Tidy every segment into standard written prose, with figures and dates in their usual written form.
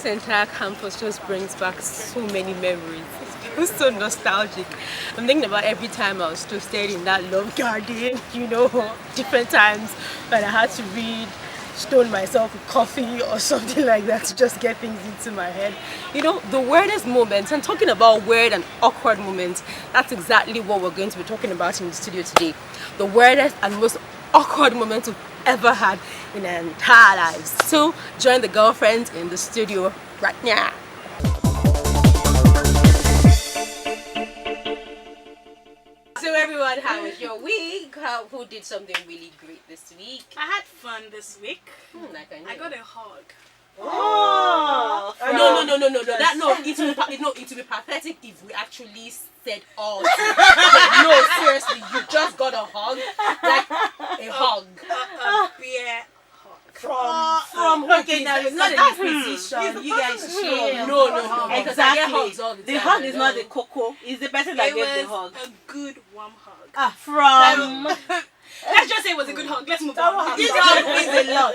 this entire campus just brings back so many memories. It feels so nostalgic. I'm thinking about every time I was still staying in that love garden, different times when I had to read, stone myself with coffee or something like that to just get things into my head. The weirdest moments, and talking about weird and awkward moments, that's exactly what we're going to be talking about in the studio today. The weirdest and most awkward moments we've ever had in our entire lives. So join the girlfriends in the studio right now. So everyone, how was your week? Who did something really great this week? I had fun this week. I got a hug. Oh! No. It would be pathetic if we actually said all. No, seriously, you just got a hug, like a hug. A beer hug. From okay, now it's not a position. You guys chill. No. Exactly. The hug is not the cocoa. It's the person that gave the hug. A good warm hug. From. Let's just say it was a good hug. Let's move on. This hug means a lot.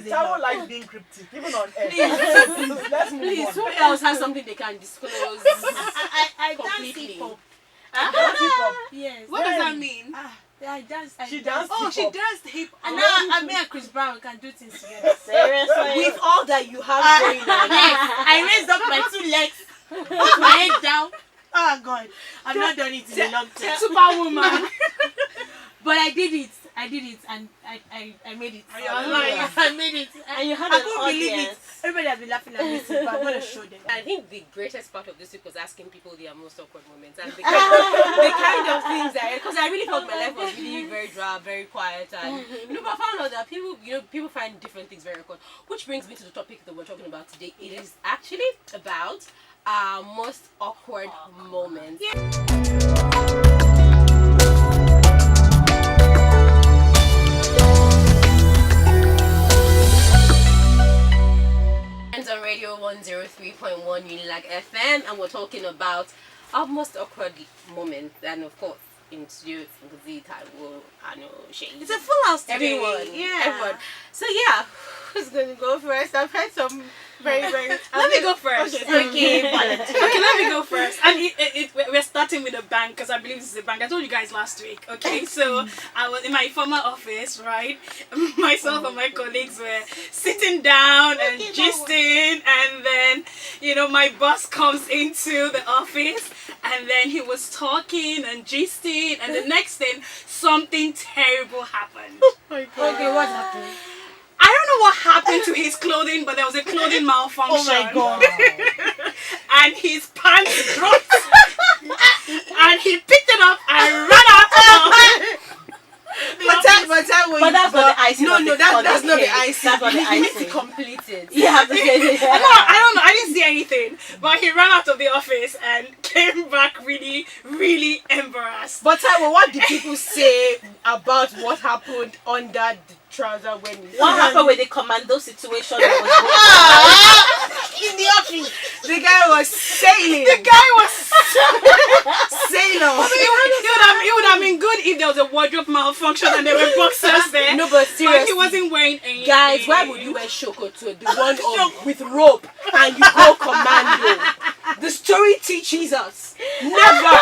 Taro likes being cryptic, even on air. Let's move on. Who else has something they can disclose? I dance hip hop. Yes. What does that mean? I dance. She danced. Oh, she does hip hop. And now me and Chris Brown can do things together. Seriously? With all that you have going on. I raised up my 2 legs, put my head down. Oh God, I've not done it in a long time. Superwoman. But I did it, and I made it. I made it. And you had I an couldn't believe it. audience. Everybody has been laughing at me, but I'm gonna show them. I think the greatest part of this week was asking people their most awkward moments and the kind of things because I really felt my life was really very dry, very quiet, and but I found out that people find different things very awkward. Which brings me to the topic that we're talking about today. It is actually about our most awkward moments. On Radio 103.1 Unilag FM, and we're talking about our most awkward moment, and of course in studio Ngozi, Taiwo, Ano, Shay. It's a full house today. Everyone. So yeah, who's gonna go first? I've had some very Let me go first. Okay, let me go first. And we're starting with a bang because I believe this is a bang. I told you guys last week. Okay, so I was in my former office, right? Myself and my colleagues were sitting down and gisting, and then my boss comes into the office, and then he was talking and gisting, and the next thing something terrible happened. Okay, what happened? I don't know what happened to his clothing, but there was a clothing malfunction. Oh my God. And his pants dropped. And he picked it up and ran out. But that's not the icing. That's not the icing. That's not the You need icing. to complete it. You have to get it. I don't know. I didn't see anything. But he ran out of the office and came back really, really embarrassed. But Taiwo, what did people say about what happened under the trouser when What happened with the commando situation that was going on? in the office? The guy was sailing. Sailor. It would have been good if there was a wardrobe malfunction and there were boxers there. No, but seriously, But he wasn't wearing anything. guys, why would you wear shokoto, the one with rope, and you go commando? The story teaches us never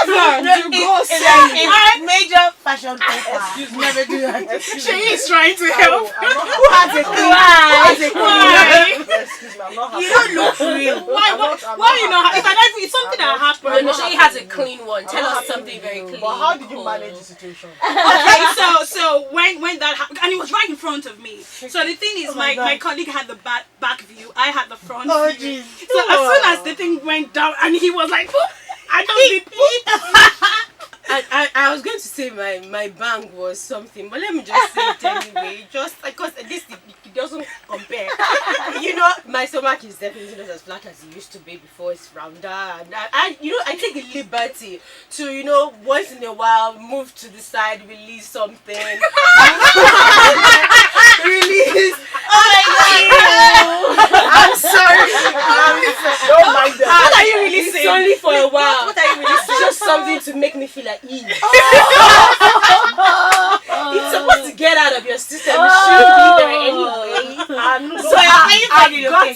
to go sailing. Major fashion paper. Excuse me. Never do that. She is trying to help. Who has a clue? Why? Excuse me, I'm not happy. You don't look real. Why you know? It's something that happened. No, she has a clean one. Tell us something very clean. But how did you manage the situation? Okay, so when that happened, and it was right in front of me. So the thing is, my colleague had the back view, I had the front view. Jeez. So as soon as the thing went down, and he was like, "Whoop," I just did. I was going to say my bang was something, but let me just say it anyway. Just because this it doesn't compare. My stomach is definitely not as flat as it used to be before it's rounder, and I take the liberty to once in a while move to the side, release something. Release. Oh my God. I'm sorry. Don't mind them. What are you releasing? It's only for a while. What are you releasing? Just something to make me feel at ease. It's supposed to get out of your system. It shouldn't be there anyway. So are you finding okay?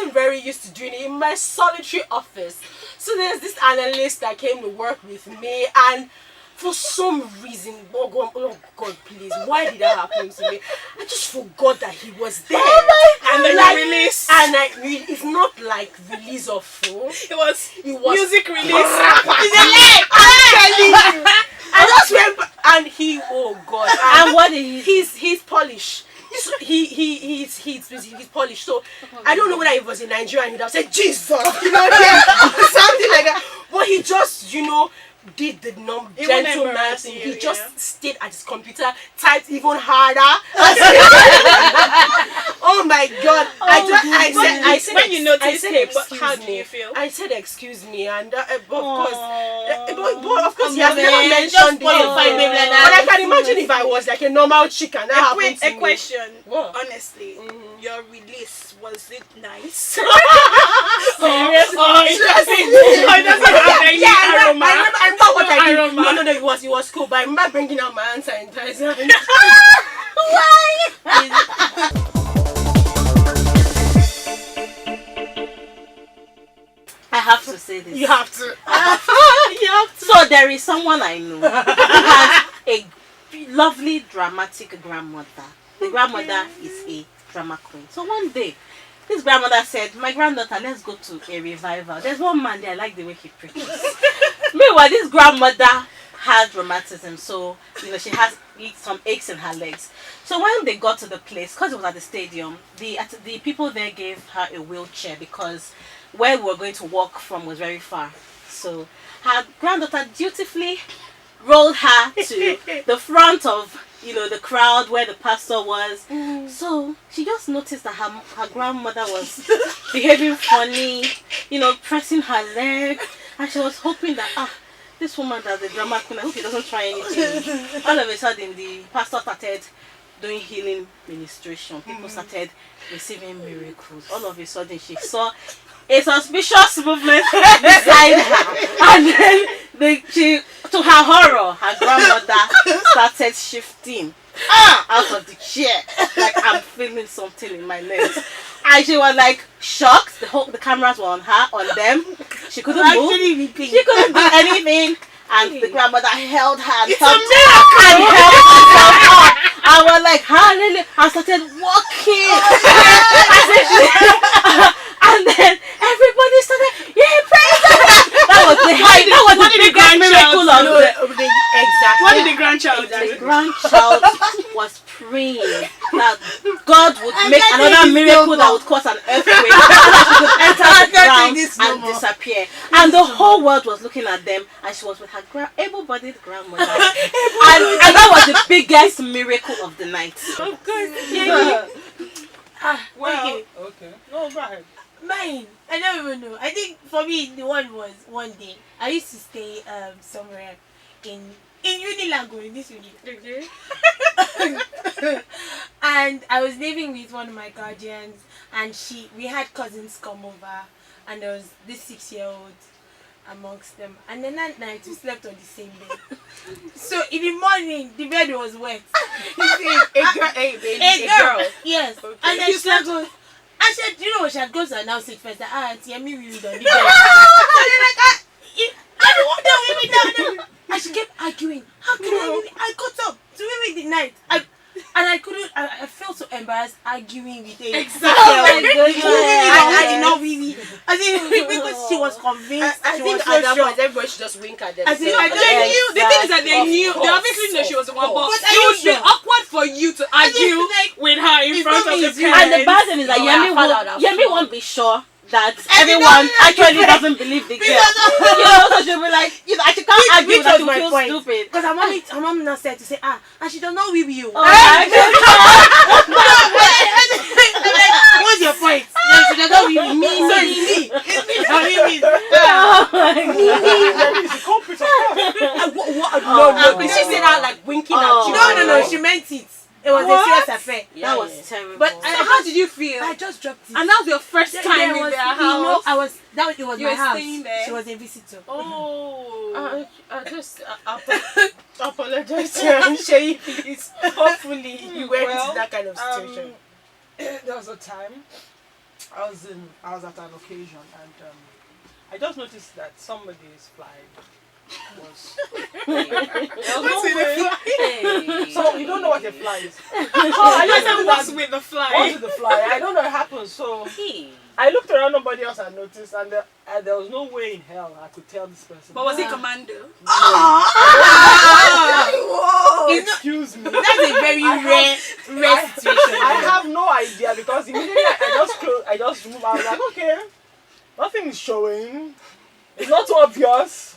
wasn't very used to doing it in my solitary office. So there's this analyst that came to work with me, and for some reason, oh God, please, why did that happen to me? I just forgot that he was there. And then like, release. And it's not like release of phone. It was music release. I just went and he, oh God. And what did he? He's Polish. He's Polish. So I don't know whether it was in Nigeria and he'd have said Jesus, something like that. But he just, did the gentleman thing. He just stayed at his computer, typed even harder. Oh my God! I said, when you noticed him, how do you feel? I said excuse me, and but of course, he has never just mentioned for your fine babe like that. But I can imagine if I was like a normal chick and that happened to A me. question. What? Honestly, your release, was it nice? Seriously? It doesn't have any aroma. I remember what I did. Aroma. No, it was cool. But I remember bringing out my hand sanitizer. I have to say this. You have to. You have to. So there is someone I know who has a lovely dramatic grandmother. The grandmother is a drama queen. So one day, this grandmother said, "My granddaughter, let's go to a revival. There's one man there, I like the way he preaches." Meanwhile, this grandmother had rheumatism, so she has some aches in her legs. So when they got to the place, because it was at the stadium, the people there gave her a wheelchair because where we were going to walk from was very far. So her granddaughter dutifully rolled her to the front of the crowd where the pastor was. So she just noticed that her grandmother was behaving funny, pressing her leg, and she was hoping that this woman does the drama queen, I hope he doesn't try anything. All of a sudden the pastor started doing healing ministration. People started receiving miracles. All of a sudden she saw a suspicious movement beside her, and then to her horror, her grandmother started shifting out of the chair, like I'm feeling something in my legs, and she was like shocked. The cameras were on them. She couldn't move. She couldn't do anything, and the grandmother held her and helped herself up. I was like, hallelujah. I started walking. And then everybody started, praise God. That was the biggest miracle of the exact. What did the grandchild do? The grandchild was praying that God would make another miracle that would cause an earthquake, so that she could enter the ground and disappear. And the whole world was looking at them, and she was with her able-bodied grandmother. and that was the biggest miracle of the night. Of course. Well, okay. No, go ahead. Mine, I don't even know. I think for me the one was one day. I used to stay somewhere in Unilago, in this Unilago. And I was living with one of my guardians, and we had cousins come over, and there was this 6-year-old amongst them. And then that night we slept on the same bed. So in the morning the bed was wet. A girl. Yes. Okay. And then she goes, I said, she had gone to announce it first. Auntie, me we on the bed. So they're like, no. And she kept arguing. How can I got up to wee the night. I couldn't. I felt so embarrassed arguing with her. Exactly. I did not really. I think because she was convinced. I think at that point everybody should just wink at them. They knew. The thing is that they knew. They obviously knew she was the one, but it would be awkward for you to argue with her in front of the parents. And the bad thing is that Yemi won't be sure that everyone actually doesn't believe the girl. So she'll be like, she can't argue that you feel stupid. Because her mom now said to say, and she does not with you. What's your point? She does not with me. Me. No. Did she say that like winking at you? No. She meant it. It was a serious affair. That was terrible. But how did you feel? I just dropped it. And that was your first time in their house. It was You my were house. staying there? She was a visitor. Oh. I just apologize to Shay, please. Hopefully you weren't into that kind of situation. There was a time I was at an occasion and I just noticed that somebody's fly was. There was no way. Hey. So you don't know what a fly is. So I just said What's what's with the fly? with the fly? I don't know what happened. So Hey. I looked around, nobody else had noticed, and there was no way in hell I could tell this person. But was he commando? Excuse me. That's a very rare situation. I have no idea because immediately I just moved. I was like, okay, nothing is showing. It's not so obvious.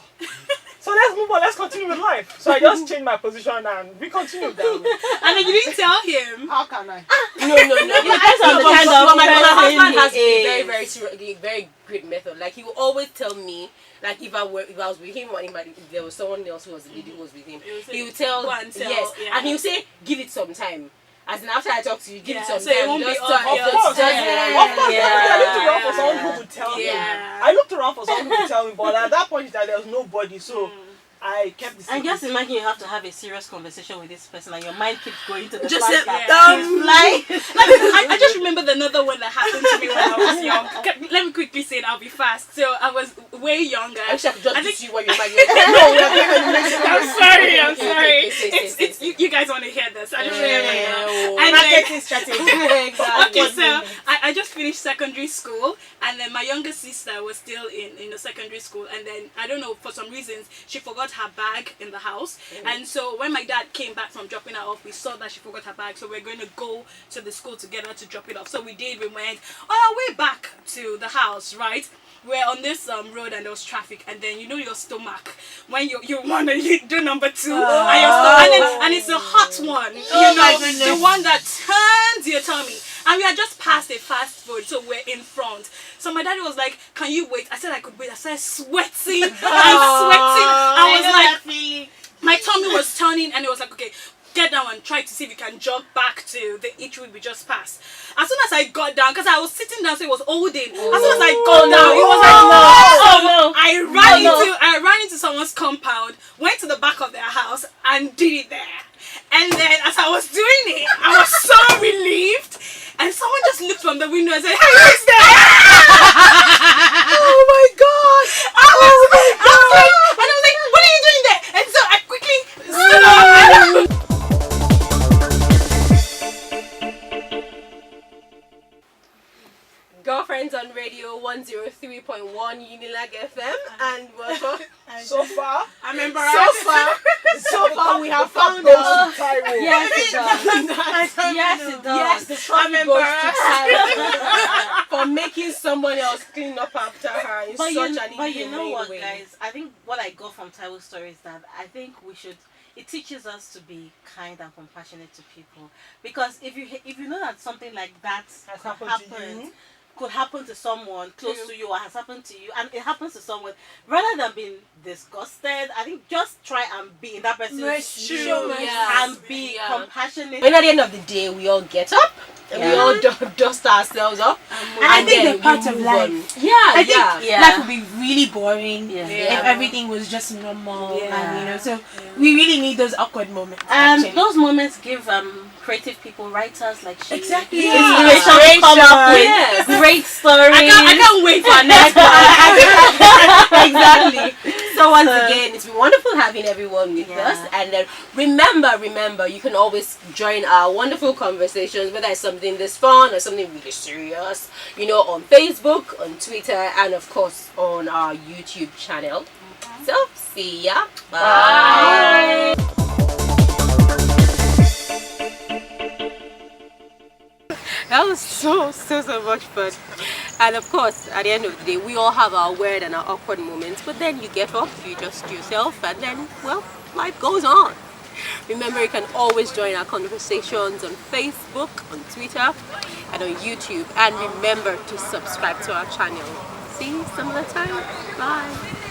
So let's move on. Let's continue with life. So I just changed my position and we continued down. And then you didn't tell him. How can I? No. It depends on the kind of But my husband has person a he very, is. very, very great method. Like he will always tell me, like if I was with him or if there was someone else who was the lady who was with him, he would tell, Go and tell, yes, yeah. and he would say, give it some time. As in after I talk to you, give it some so it time. won't be Just all talk- obvious. Of course, just- of course. Yeah. I looked around for someone who would tell me. Yeah. I looked around for someone who would tell me, but at that point in time, there was nobody. So I kept the And secret. just imagine you have to have a serious conversation with this person and your mind keeps going to the Just fly say, guy. "Dumb." He's I just remembered another one that happened to me when I was young. Let me quickly say it, I'll be fast. So I was way younger. I wish I could just I do think- to you what you're like. No, we are giving I'm sorry. Okay, It's you guys want to hear this. I just Yeah. remember. And then, Marketing strategy. Exactly. okay, so I just finished secondary school, and then my younger sister was still in the secondary school, and then I don't know, for some reasons she forgot her bag in the house, and so when my dad came back from dropping her off, we saw that she forgot her bag, so we're going to go to the school together to drop it off. So we did. We went on our way back to the house, right? We're on this road and there was traffic, and then you know your stomach when you wanna do number two, and it's a hot one, the one that turns your tummy. And we had just passed a fast food, so we're in front. So my daddy was like, "Can you wait?" I said I could wait. I started sweating and sweating. I was like, my tummy was turning, and it was like, okay, get down and try to see if you can jog back to the eatery we just passed. As soon as I got down, because I was sitting down, so it was holding. As soon as I got down, it was like, no. I ran into someone's compound, went to the back of their house, and did it there. And then as I was doing it, I was so relieved. And someone just looked from the window and said, "Hey, who's there?" Oh my god! I was like, "What are you doing there?" And so I quickly stood up. Girlfriends on Radio 103.1 Unilag FM, and welcome. So far, I'm So embarrassed. far, we have found goes out. to Taiwo. Yes, it does. Yes, it does. Yes, the trophy I'm goes to Tyra for making someone else clean up after her in But such you, an but you know inhumane what, way. guys? I think what I got from Taiwo's story is that I think we should. It teaches us to be kind and compassionate to people, because if you know that something like that Has could happened to happen, you. could happen to someone close to you or has happened to you, and it happens to someone, rather than being disgusted, I think just try and be in that person's shoes and be compassionate. When at the end of the day, we all get up and we all dust ourselves up, And I think then the part we of move life. on. Yeah, I think Yeah. life would be really boring Yeah. if everything was just normal, Yeah. and so we really need those awkward moments. And actually. those moments give creative people, writers like she, Exactly. inspiration to come up with Yes. great stories. I can't wait for our next one. Exactly. So once again, it's been wonderful having everyone with Yeah. us. And then remember, you can always join our wonderful conversations, whether it's something this fun or something really serious, on Facebook, on Twitter, and of course on our YouTube channel. So see ya. Bye. That was so much fun. And of course, at the end of the day, we all have our weird and our awkward moments, but then you get up, you just yourself, and then, well, life goes on. Remember, you can always join our conversations on Facebook, on Twitter, and on YouTube. And remember to subscribe to our channel. See you some other time. Bye.